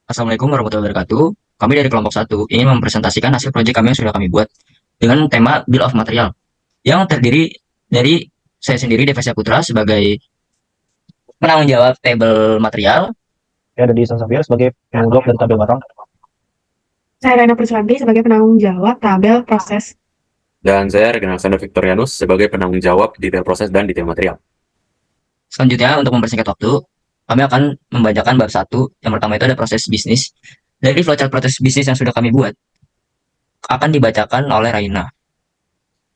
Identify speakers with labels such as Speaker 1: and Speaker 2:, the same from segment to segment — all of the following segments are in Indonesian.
Speaker 1: Assalamualaikum warahmatullahi wabarakatuh. Kami dari kelompok satu ingin mempresentasikan hasil proyek kami yang sudah kami buat dengan tema Bill of Material yang terdiri dari saya sendiri Devasya Putra sebagai penanggung jawab tabel material.
Speaker 2: Saya ada di Sansavia sebagai penanggung jawab dari tabel barang.
Speaker 3: Saya Rena Priswanti sebagai penanggung jawab tabel proses.
Speaker 4: Dan saya Regan Alexander Victorianus sebagai penanggung jawab detail proses dan detail material.
Speaker 1: Selanjutnya untuk mempersingkat waktu, kami akan membacakan bab satu. Yang pertama itu ada proses bisnis. Dari flowchart proses bisnis yang sudah kami buat akan dibacakan oleh Raina.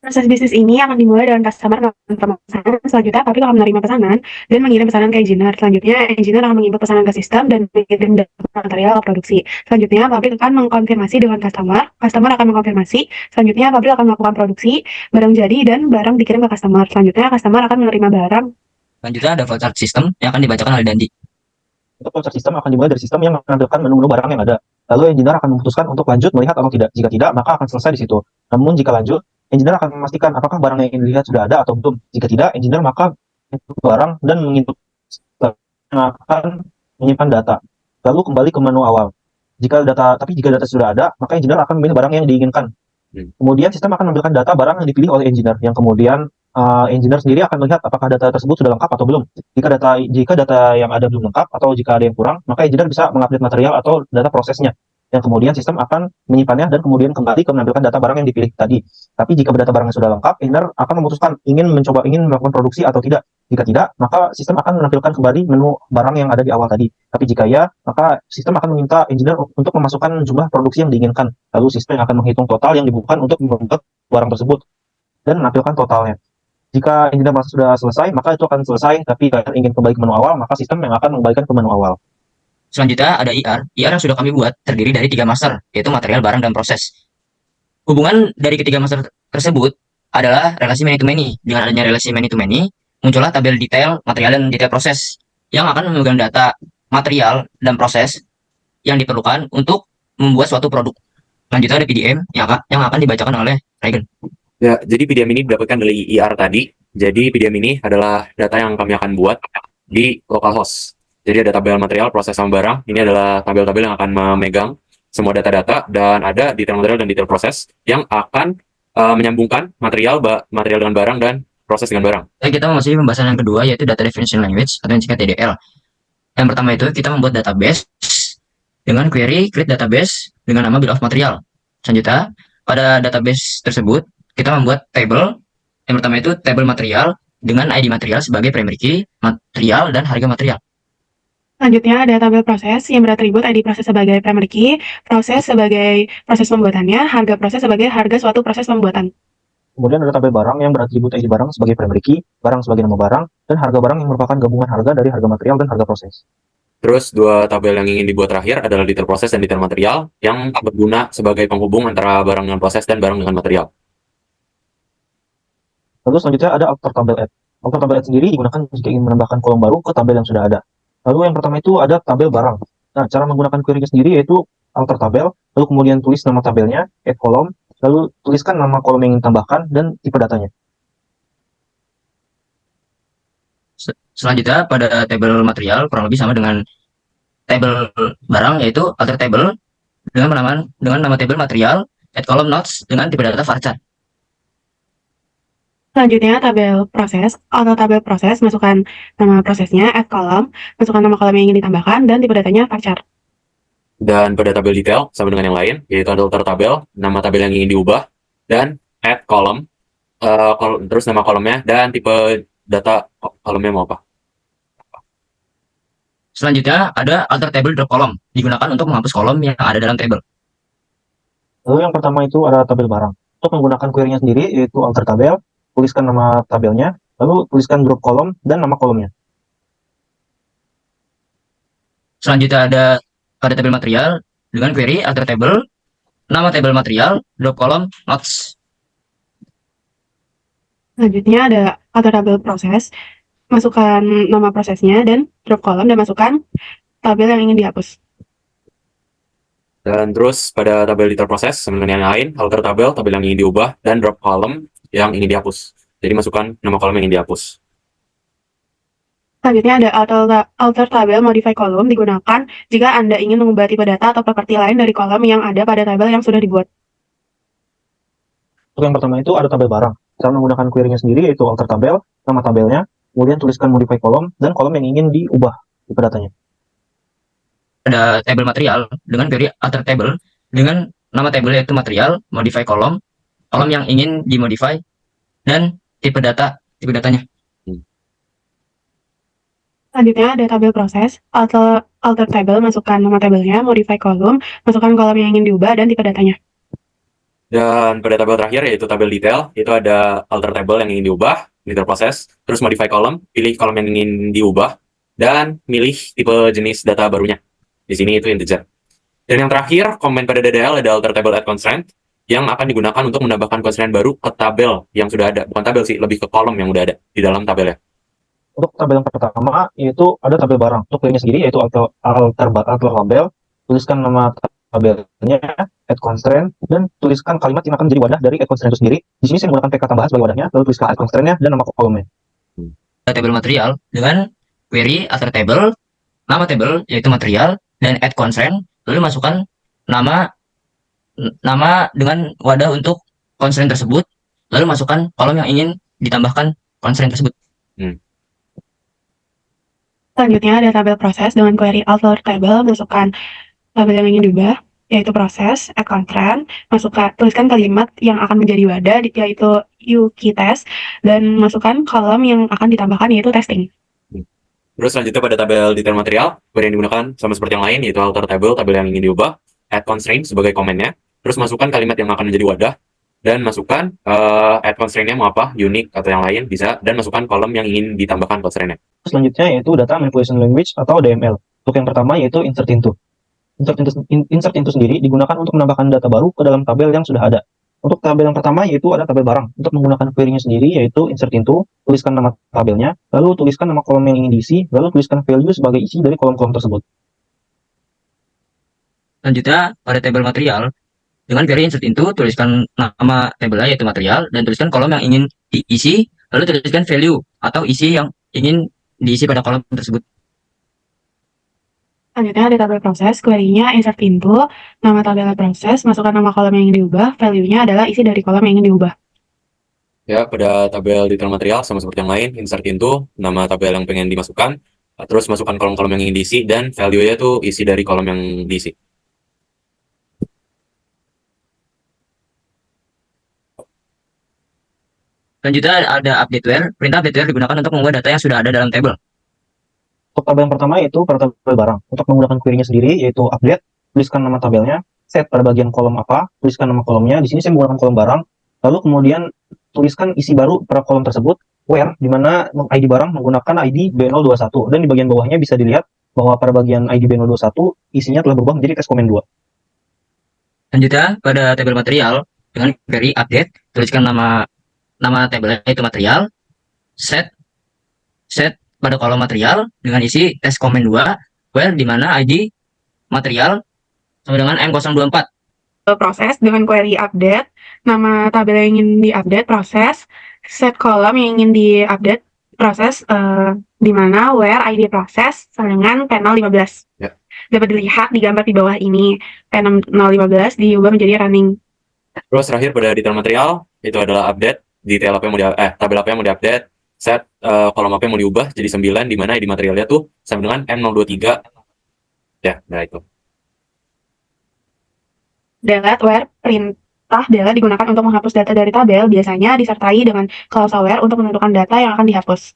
Speaker 3: Proses bisnis ini akan dimulai dengan customer melakukan pemesanan. Selanjutnya, pabrik akan menerima pesanan dan mengirim pesanan ke engineer. Selanjutnya, engineer akan menginput pesanan ke sistem dan mengirim data material ke produksi. Selanjutnya, pabrik akan mengkonfirmasi dengan customer. Customer akan mengkonfirmasi. Selanjutnya, pabrik akan melakukan produksi, barang jadi, dan barang dikirim ke customer. Selanjutnya, customer akan menerima barang.
Speaker 1: Selanjutnya ada flowchart system yang akan dibacakan oleh Dandi.
Speaker 2: Untuk flowchart sistem akan dimulai dari sistem yang menampilkan menu-menu barang yang ada. Lalu engineer akan memutuskan untuk lanjut melihat atau tidak. Jika tidak, maka akan selesai di situ. Namun jika lanjut, engineer akan memastikan apakah barang yang ingin dilihat sudah ada atau belum. Jika tidak, engineer maka menginput barang dan menginput yang akan menyimpan data. Lalu kembali ke menu awal. Jika data sudah ada, maka engineer akan memilih barang yang diinginkan. Kemudian sistem akan menampilkan data barang yang dipilih oleh engineer, yang kemudian engineer sendiri akan melihat apakah data tersebut sudah lengkap atau belum. Jika data yang ada belum lengkap atau jika ada yang kurang, maka engineer bisa mengupdate material atau data prosesnya. Yang kemudian sistem akan menyimpannya dan kemudian kembali ke menampilkan data barang yang dipilih tadi. Tapi jika data barangnya sudah lengkap, engineer akan memutuskan ingin melakukan produksi atau tidak. Jika tidak, maka sistem akan menampilkan kembali menu barang yang ada di awal tadi. Tapi jika ya, maka sistem akan meminta engineer untuk memasukkan jumlah produksi yang diinginkan. Lalu sistem akan menghitung total yang dibutuhkan untuk membuat barang tersebut dan menampilkan totalnya. Jika engineer merasa sudah selesai, maka itu akan selesai. Tapi jika ingin kembali ke menu awal, maka sistem yang akan mengembalikan ke menu awal.
Speaker 1: Selanjutnya ada IR. IR yang sudah kami buat terdiri dari 3 master, yaitu material, barang, dan proses. Hubungan dari ketiga master tersebut adalah relasi many to many. Dengan adanya relasi many to many, muncullah tabel detail, material, dan detail proses yang akan memegang data material dan proses yang diperlukan untuk membuat suatu produk. Selanjutnya ada PDM yang akan dibacakan oleh Regan.
Speaker 4: Ya, jadi PDM ini didapatkan dari IR tadi. Jadi PDM ini adalah data yang kami akan buat di localhost. Jadi ada tabel material, proses, sama barang. Ini adalah tabel-tabel yang akan memegang semua data-data, dan ada detail material dan detail proses yang akan menyambungkan material dengan barang dan proses dengan barang.
Speaker 1: Kita memasuki pembahasan yang kedua, yaitu Data Definition Language atau yang singkat DDL. Yang pertama itu kita membuat database dengan query create database dengan nama Bill of Material. Selanjutnya, pada database tersebut kita membuat table. Yang pertama itu table material dengan ID material sebagai primary key, material, dan harga material.
Speaker 3: Selanjutnya ada tabel proses yang beratribut ID proses sebagai primary key, proses sebagai proses pembuatannya, harga proses sebagai harga suatu proses pembuatan.
Speaker 2: Kemudian ada tabel barang yang beratribut ID barang sebagai primary key, barang sebagai nama barang, dan harga barang yang merupakan gabungan harga dari harga material dan harga proses.
Speaker 4: Terus dua tabel yang ingin dibuat terakhir adalah detail proses dan detail material yang berguna sebagai penghubung antara barang dengan proses dan barang dengan material.
Speaker 2: Lalu selanjutnya ada alter tabel add. Alter tabel add sendiri digunakan jika ingin menambahkan kolom baru ke tabel yang sudah ada. Lalu yang pertama itu ada tabel barang. Nah, cara menggunakan query-nya sendiri yaitu alter tabel, lalu kemudian tulis nama tabelnya, add kolom, lalu tuliskan nama kolom yang ingin tambahkan dan tipe datanya.
Speaker 1: Selanjutnya pada tabel material kurang lebih sama dengan tabel barang, yaitu alter table dengan nama tabel material, add column notes dengan tipe data varchar.
Speaker 3: Selanjutnya tabel proses atau tabel proses, masukkan nama prosesnya, add column, masukkan nama kolom yang ingin ditambahkan, dan tipe datanya varchar.
Speaker 4: Dan pada tabel detail sama dengan yang lain, yaitu alter tabel, nama tabel yang ingin diubah, dan add column, terus nama kolomnya dan tipe data kolomnya mau apa.
Speaker 1: Selanjutnya ada alter table drop column, digunakan untuk menghapus kolom yang ada dalam table.
Speaker 2: Lalu yang pertama itu ada tabel barang. Untuk menggunakan query-nya sendiri yaitu alter tabel, tuliskan nama tabelnya, lalu tuliskan drop kolom dan nama kolomnya.
Speaker 1: Selanjutnya ada pada tabel material dengan query alter table, nama tabel material, drop column, notes.
Speaker 3: Selanjutnya ada alter tabel proses, masukkan nama prosesnya dan drop column dan masukkan tabel yang ingin dihapus.
Speaker 4: Dan terus pada tabel detail proses sama dengan yang lain, alter tabel yang ingin diubah, dan drop column yang ingin dihapus. Jadi masukkan nama kolom yang ingin dihapus.
Speaker 3: Selanjutnya ada alter tabel modify column digunakan jika Anda ingin mengubah tipe data atau properti lain dari kolom yang ada pada tabel yang sudah dibuat.
Speaker 2: Untuk yang pertama itu ada tabel barang. Cara menggunakan query-nya sendiri yaitu alter tabel, nama tabelnya, kemudian tuliskan modify column, dan kolom yang ingin diubah tipe datanya.
Speaker 1: Ada tabel material dengan query alter table dengan nama tabel yaitu material, modify kolom yang ingin dimodify, dan tipe datanya.
Speaker 3: Selanjutnya ada tabel proses, alter table, masukkan nama tabelnya, modify kolom, masukkan kolom yang ingin diubah, dan tipe datanya.
Speaker 4: Dan pada tabel terakhir yaitu tabel detail, itu ada alter table yang ingin diubah, detail proses, terus modify column, pilih kolom yang ingin diubah, dan milih tipe jenis data barunya. Di sini itu integer. Dan yang terakhir, comment pada DDL ada alter table add constraint, yang akan digunakan untuk menambahkan constraint baru ke tabel yang sudah ada. Bukan tabel sih, lebih ke kolom yang udah ada di dalam tabelnya.
Speaker 2: Untuk tabel yang pertama yaitu ada tabel barang. Untuk query-nya sendiri yaitu alter tabel, tuliskan nama tabelnya, add constraint, dan tuliskan kalimat yang akan menjadi wadah dari add constraint itu sendiri. Di sini saya menggunakan PK tambahan sebagai wadahnya, lalu tuliskan add constraint-nya dan nama kolomnya.
Speaker 1: Ada tabel material dengan query alter table, nama tabel yaitu material, dan add constraint, lalu masukkan nama dengan wadah untuk constraint tersebut, lalu masukkan kolom yang ingin ditambahkan constraint tersebut.
Speaker 3: Selanjutnya ada tabel proses dengan query alter table, masukkan tabel yang ingin diubah, yaitu proses, add constraint, tuliskan kalimat yang akan menjadi wadah, yaitu UKTest, dan masukkan kolom yang akan ditambahkan, yaitu testing.
Speaker 4: Terus selanjutnya pada tabel detail material, query yang digunakan sama seperti yang lain, yaitu alter tabel yang ingin diubah, add constraint sebagai komennya, terus masukkan kalimat yang akan menjadi wadah, dan masukkan add constraint-nya mau apa, unique atau yang lain bisa, dan masukkan kolom yang ingin ditambahkan constraint-nya.
Speaker 2: Selanjutnya yaitu data manipulation language atau DML. Untuk yang pertama yaitu insert into. Insert into sendiri digunakan untuk menambahkan data baru ke dalam tabel yang sudah ada. Untuk tabel yang pertama yaitu ada tabel barang. Untuk menggunakan query-nya sendiri yaitu insert into, tuliskan nama tabelnya, lalu tuliskan nama kolom yang ingin diisi, lalu tuliskan value sebagai isi dari kolom-kolom tersebut.
Speaker 1: Selanjutnya pada tabel material dengan query insert into, tuliskan nama tabelnya yaitu material, dan tuliskan kolom yang ingin diisi, lalu tuliskan value atau isi yang ingin diisi pada kolom tersebut.
Speaker 3: Selanjutnya ada tabel proses, query-nya insert into, nama tabel proses, masukkan nama kolom yang ingin diubah, value-nya adalah isi dari kolom yang ingin diubah.
Speaker 4: Ya, pada tabel detail material sama seperti yang lain, insert into, nama tabel yang pengen dimasukkan, terus masukkan kolom-kolom yang ingin diisi, dan value-nya itu isi dari kolom yang diisi.
Speaker 1: Selanjutnya ada update where. Perintah update where digunakan untuk mengubah data yang sudah ada dalam tabel.
Speaker 2: Untuk tabel yang pertama yaitu pada tabel barang. Untuk menggunakan query-nya sendiri yaitu update, tuliskan nama tabelnya, set pada bagian kolom apa, tuliskan nama kolomnya. Di sini saya menggunakan kolom barang, lalu kemudian tuliskan isi baru pada kolom tersebut, where, di mana ID barang menggunakan ID B021, dan di bagian bawahnya bisa dilihat bahwa pada bagian ID B021 isinya telah berubah menjadi test comment 2.
Speaker 1: Selanjutnya pada tabel material dengan query update, tuliskan nama tabelnya itu material, set pada kolom material dengan isi test comment 2, where di mana ID material sama dengan M024.
Speaker 3: Proses dengan query update, nama tabel yang ingin diupdate, proses, set kolom yang ingin diupdate, proses, di mana where ID proses sama dengan P015.
Speaker 4: Ya.
Speaker 3: Dapat dilihat di gambar di bawah ini, P015 diubah menjadi running.
Speaker 4: Terus terakhir pada detail material, itu adalah update, detail apa yang mau tabel apa yang mau diupdate, set kolom apa yang mau diubah jadi 9, di mana ID materialnya tuh sama dengan M023. Ya, nah itu.
Speaker 3: Delete where, perintah delete digunakan untuk menghapus data dari tabel, biasanya disertai dengan clause where untuk menentukan data yang akan dihapus.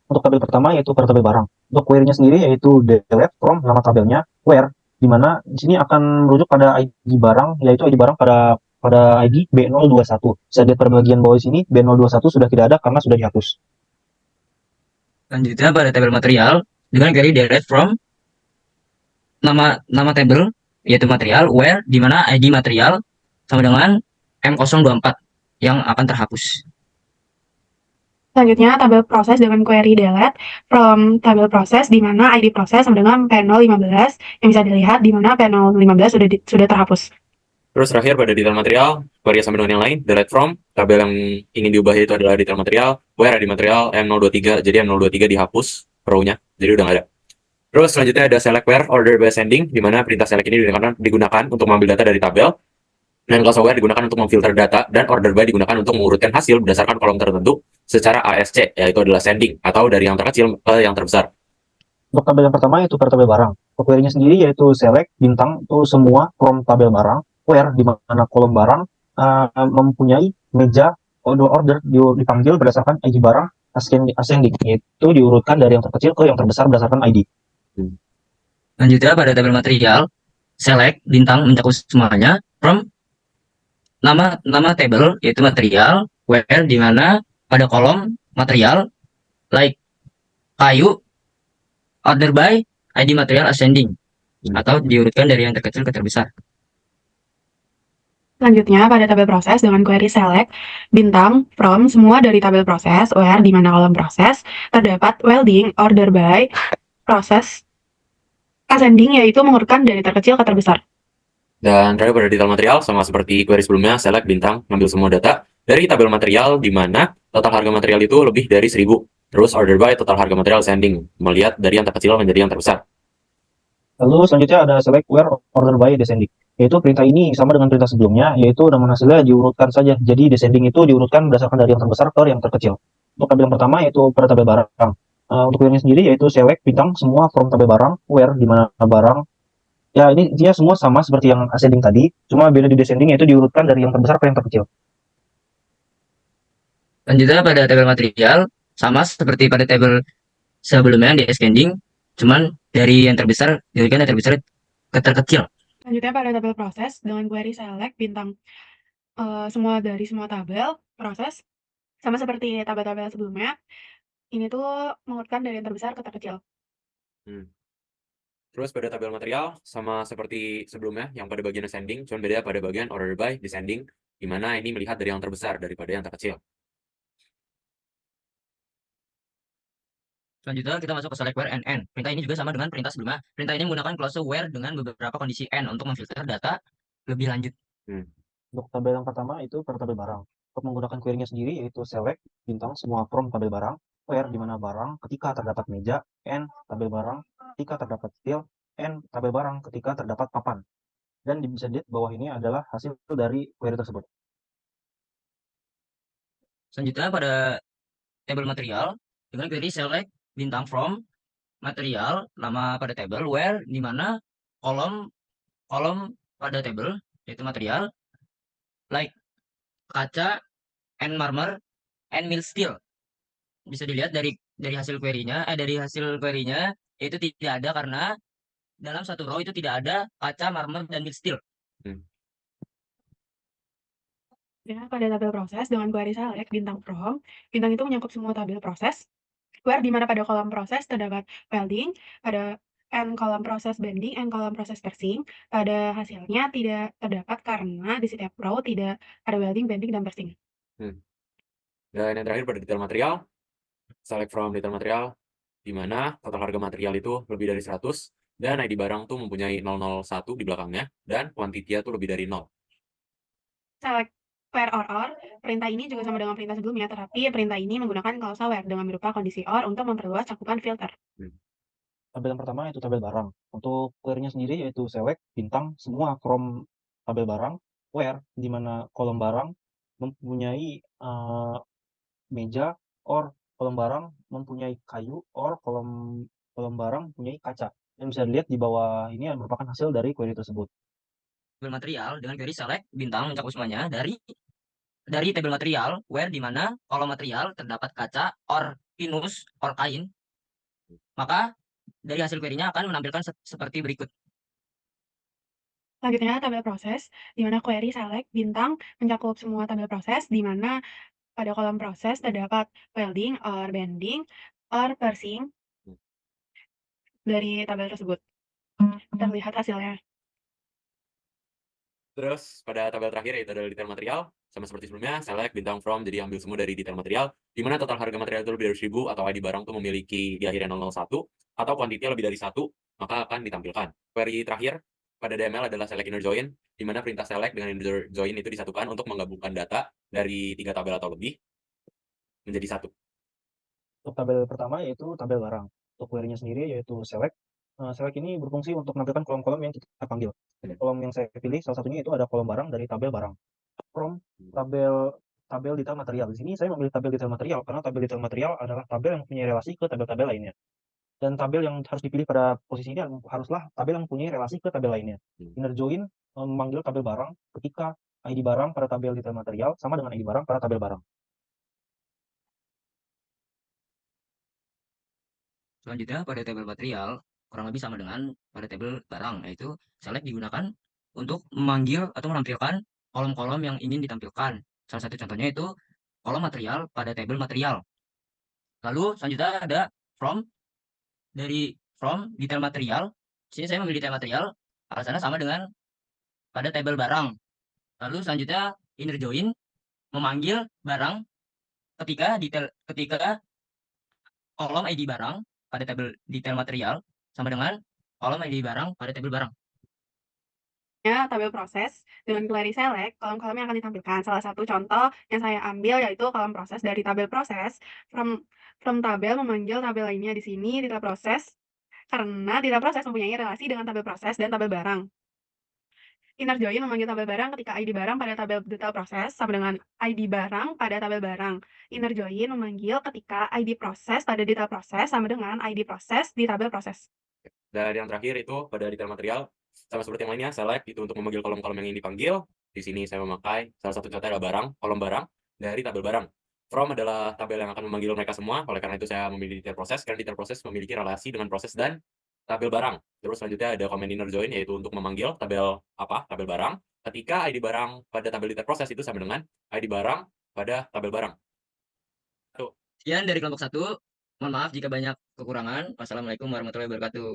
Speaker 2: Untuk tabel pertama yaitu pada tabel barang. Untuk query-nya sendiri yaitu delete from nama tabelnya, where, di mana di sini akan merujuk pada ID barang, yaitu ID barang pada ID B021. Bisa dilihat pada bagian bawah sini, B021 sudah tidak ada karena sudah dihapus.
Speaker 1: Selanjutnya pada tabel material dengan query delete from nama tabel yaitu material, where di mana ID material sama dengan M024 yang akan terhapus.
Speaker 3: Selanjutnya tabel proses dengan query delete from tabel proses di mana ID proses sama dengan P015 yang bisa dilihat di mana P015 sudah terhapus.
Speaker 4: Terus terakhir pada detail material, query sama dengan yang lain, delete from, tabel yang ingin diubah itu adalah detail material, where di material M023, jadi M023 dihapus row-nya, jadi udah nggak ada. Terus selanjutnya ada select where order by ascending, di mana perintah select ini digunakan untuk mengambil data dari tabel, dan class where digunakan untuk memfilter data, dan order by digunakan untuk mengurutkan hasil berdasarkan kolom tertentu secara ASC, yaitu adalah ascending, atau dari yang terkecil ke yang terbesar.
Speaker 2: Untuk tabel yang pertama yaitu per tabel barang. Untuk query-nya sendiri yaitu select bintang itu semua from tabel barang, where di mana kolom barang mempunyai meja order dipanggil berdasarkan ID barang ascending, yaitu diurutkan dari yang terkecil ke yang terbesar berdasarkan ID.
Speaker 1: Selanjutnya pada tabel material, select bintang mencakup semuanya from nama table yaitu material, where di mana pada kolom material like kayu, order by ID material ascending atau diurutkan dari yang terkecil ke terbesar.
Speaker 3: Selanjutnya, pada tabel proses dengan query select bintang from semua dari tabel proses, where di mana kolom proses terdapat welding order by proses ascending, yaitu mengurutkan dari terkecil ke terbesar.
Speaker 4: Dan terakhir pada detail material, sama seperti query sebelumnya, select bintang, ngambil semua data dari tabel material di mana total harga material itu lebih dari 1000. Terus order by total harga material ascending, melihat dari yang terkecil menjadi yang terbesar.
Speaker 2: Lalu selanjutnya ada select where order by descending, yaitu perintah ini sama dengan perintah sebelumnya, yaitu namun hasilnya diurutkan saja. Jadi descending itu diurutkan berdasarkan dari yang terbesar ke yang terkecil. Untuk tabel yang pertama yaitu per tabel barang. Untuk query sendiri yaitu select bintang semua from tabel barang, where di mana barang. Ya ini dia semua sama seperti yang ascending tadi, cuma beda di descending yaitu diurutkan dari yang terbesar ke yang terkecil.
Speaker 1: Selanjutnya pada tabel material, sama seperti pada tabel sebelumnya di ascending, cuman dari yang terbesar diurutkan dari terbesar ke terkecil.
Speaker 3: Selanjutnya pada tabel proses dengan query select bintang semua dari semua tabel proses, sama seperti tabel-tabel sebelumnya, ini tuh mengurutkan dari yang terbesar ke terkecil.
Speaker 4: Terus pada tabel material, sama seperti sebelumnya, yang pada bagian ascending, cuma beda pada bagian order by descending, di mana ini melihat dari yang terbesar daripada yang terkecil.
Speaker 1: Selanjutnya kita masuk ke select where and n. Perintah ini juga sama dengan perintah sebelumnya. Perintah ini menggunakan clause where dengan beberapa kondisi n untuk memfilter data lebih lanjut.
Speaker 2: Untuk tabel yang pertama itu per tabel barang. Untuk menggunakan query-nya sendiri yaitu select bintang semua from tabel barang, where di mana barang ketika terdapat meja, n tabel barang ketika terdapat steel, n tabel barang ketika terdapat papan. Dan bisa dilihat bawah ini adalah hasil dari query tersebut.
Speaker 1: Selanjutnya pada tabel material dengan query select bintang from material nama pada table where di mana kolom pada table yaitu material like kaca and marmer and mill steel. Bisa dilihat dari hasil query-nya itu tidak ada karena dalam satu row itu tidak ada kaca, marmer, dan mill steel.
Speaker 3: Ya, pada tabel proses dengan query select bintang from, bintang itu menyangkut semua tabel proses, where di mana pada kolom proses terdapat welding, pada n kolom proses bending, n kolom proses persing. Pada hasilnya tidak terdapat karena di setiap row tidak ada welding, bending, dan persing.
Speaker 4: Dan yang terakhir pada detail material, select from detail material, di mana total harga material itu lebih dari 100, dan ID barang tuh mempunyai 001 di belakangnya, dan quantity-nya tuh lebih dari 0.
Speaker 3: Select where or, perintah ini juga sama dengan perintah sebelumnya, tetapi perintah ini menggunakan klausa where dengan berupa kondisi or untuk memperluas cakupan filter.
Speaker 2: Tabel yang pertama yaitu tabel barang. Untuk query-nya sendiri yaitu select bintang semua from tabel barang, where di mana kolom barang mempunyai meja, or kolom barang mempunyai kayu, or kolom barang mempunyai kaca. Yang bisa dilihat di bawah ini merupakan hasil dari query tersebut.
Speaker 1: Tabel material dengan query select bintang mencakup semuanya dari tabel material where di mana kolom material terdapat kaca or pinus or kain, maka dari hasil query-nya akan menampilkan seperti berikut.
Speaker 3: Selanjutnya tabel proses, di mana query select bintang mencakup semua tabel proses, di mana pada kolom proses terdapat welding or bending or persing dari tabel tersebut. Terlihat hasilnya.
Speaker 4: Terus pada tabel terakhir yaitu adalah detail material, sama seperti sebelumnya, select bintang from, jadi ambil semua dari detail material, di mana total harga material itu lebih dari 1000 atau ID barang itu memiliki di akhirnya 001, atau kuantitinya lebih dari 1, maka akan ditampilkan. Query terakhir, pada DML adalah select inner join, di mana perintah select dengan inner join itu disatukan untuk menggabungkan data dari 3 tabel atau lebih menjadi satu.
Speaker 2: Untuk tabel pertama yaitu tabel barang. Untuk query-nya sendiri yaitu select. Select ini berfungsi untuk menampilkan kolom-kolom yang kita panggil. Kolom yang saya pilih salah satunya itu ada kolom barang dari tabel barang. From tabel detail material. Di sini saya memilih tabel detail material karena tabel detail material adalah tabel yang mempunyai relasi ke tabel-tabel lainnya. Dan tabel yang harus dipilih pada posisi ini haruslah tabel yang mempunyai relasi ke tabel lainnya. Inner join memanggil tabel barang ketika ID barang pada tabel detail material sama dengan ID barang pada tabel barang.
Speaker 1: Selanjutnya pada tabel material kurang lebih sama dengan pada tabel barang, yaitu select digunakan untuk memanggil atau menampilkan kolom-kolom yang ingin ditampilkan. Salah satu contohnya itu kolom material pada tabel material. Lalu selanjutnya ada from. Dari from detail material, sini saya memilih detail material, alasannya sama dengan pada tabel barang. Lalu selanjutnya inner join memanggil barang ketika kolom ID barang pada tabel detail material sama dengan kolom ID barang pada tabel barang.
Speaker 3: Tabel proses dengan query select kolom-kolom yang akan ditampilkan. Salah satu contoh yang saya ambil yaitu kolom proses dari tabel proses. From tabel memanggil tabel lainnya di sini detail proses karena detail proses mempunyai relasi dengan tabel proses dan tabel barang. Inner join memanggil tabel barang ketika ID barang pada tabel detail proses sama dengan ID barang pada tabel barang. Inner join memanggil ketika ID proses pada detail proses sama dengan ID proses di tabel proses.
Speaker 4: Dan yang terakhir itu pada detail material, sama seperti yang lainnya, select itu untuk memanggil kolom-kolom yang ingin dipanggil. Di sini saya memakai salah satu contoh adalah barang, kolom barang dari tabel barang. From adalah tabel yang akan memanggil mereka semua, oleh karena itu saya memilih detail proses, karena detail proses memiliki relasi dengan proses dan tabel barang. Terus selanjutnya ada command inner join, yaitu untuk memanggil tabel tabel barang, ketika ID barang pada tabel detail proses itu sama dengan ID barang pada tabel barang.
Speaker 1: Sekian dari kelompok 1. Mohon maaf jika banyak kekurangan. Wassalamualaikum warahmatullahi wabarakatuh.